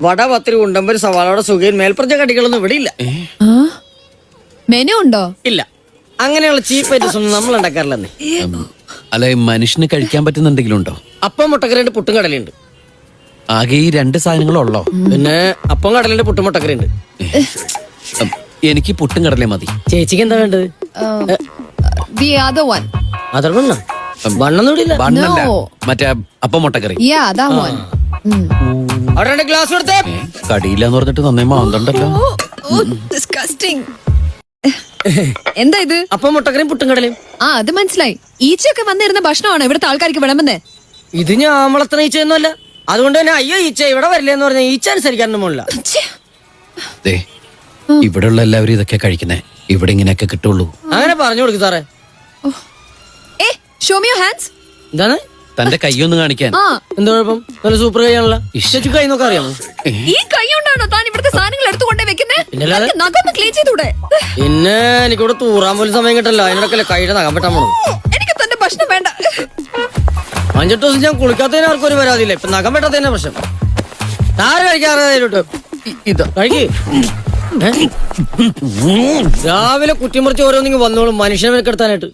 വട, പത്തിരി, ഉണ്ടമ്പര്, സവാളയുടെ സുഖയിൽ മേൽപ്പറഞ്ഞ കടികളൊന്നും ഇവിടെ ഇല്ല. മെനു ഉണ്ടോ? ഇല്ല, അങ്ങനെയുള്ള ചീപ്പ് ഐറ്റംസ് ഒന്നും നമ്മൾ ഉണ്ടാക്കാറില്ലെന്നേ. അല്ല, മനുഷ്യന് കഴിക്കാൻ പറ്റുന്ന എന്തെങ്കിലും ഉണ്ടോ? അപ്പം, മുട്ടക്കറിയുണ്ട്, പുട്ടും കടലുണ്ട്. ആകെ ഈ 2 സാധനങ്ങളുള്ളോ? പിന്നെ അപ്പം, കടലുണ്ട്, പുട്ടും മുട്ടക്കറിയുണ്ട്. എനിക്ക് പുട്ടും കടലേ മതി. ചേച്ചിക്ക് എന്താ വേണ്ടത്? The other one. അതല്ല, വണ്ണം ഇല്ല. ബണ്ണല്ല, No. മറ്റേ അപ്പം മുട്ടക്കറി. Yeah, that one. അവിടെ 2 ഗ്ലാസ് കൊടുത്തേ. കടിയില്ലാന്ന് പറഞ്ഞിട്ട് നന്നേ മാന്തണ്ടല്ലോ. Disgusting. എന്താ ഇത്? അപ്പം, മുട്ടക്കറിയും, പുട്ടും കടലയും. ആ, അത് മനസ്സിലായി. ഈച്ചയൊക്കെ വന്നിരുന്ന ഭക്ഷണമാണ് ഇവിടുത്തെ ആൾക്കാർക്ക് വിളമ്പുന്നേ. ഇത് ഞാൻ വളർത്തുന്ന ഈച്ചയൊന്നുമല്ല. അതുകൊണ്ട് തന്നെ അയ്യോ ഈച്ച ഇവിടെ വരില്ലെന്ന് പറഞ്ഞാൽ ഈച്ച അനുസരിക്കാനൊന്നും പോണില്ല. ദേ, ഇവിടെയുള്ള എല്ലാവരും ഇതൊക്കെ കഴിക്കുന്നേ. ഇവിടെ ഇങ്ങനെയൊക്കെ കിട്ടുള്ളൂ. അങ്ങനെ പറഞ്ഞു കൊടുക്കും സാറേ. ഏ, show me your hands. എന്താണ്? തന്റെ കൈയൊന്ന് കാണിക്കാൻ. ആ, എന്താ കുഴപ്പം? നല്ല സൂപ്പർ കൈയാണല്ലോ. ചേച്ചി കൈ നോക്കാൻ അറിയാമോ? ഈ കൈ കൊണ്ടാണോ താൻ ഇവിടുത്തെ സാധനങ്ങൾ എടുത്തുകൊണ്ടേ വെക്കുന്നേ? പിന്നല്ലാതെ? നഖം ക്ലീൻ ചെയ്തൂടെ? പിന്നെ എനിക്കിവിടെ തൂറാൻ പോലും സമയം കിട്ടല്ലോ. അതിനിടക്കല്ലേ കൈയുടെ നഖം വെട്ടാൻ പോണത്. എനിക്ക് തന്റെ ഭക്ഷണം വേണ്ട. 5-8 ദിവസം ഞാൻ കുളിക്കാത്തതിന് ആർക്കും ഒരു പരാതിയില്ല. ഇപ്പൊ നഖം വെട്ടാത്തതിന്റെ പ്രശ്നം. താര കഴിക്കാറിട്ട് ഇത് കഴിക്ക്. രാവിലെ കുറ്റിമുറിച്ച് ഓരോന്നിങ്ങ് വന്നോളും മനുഷ്യനെ മെനക്കെടുത്താനായിട്ട്.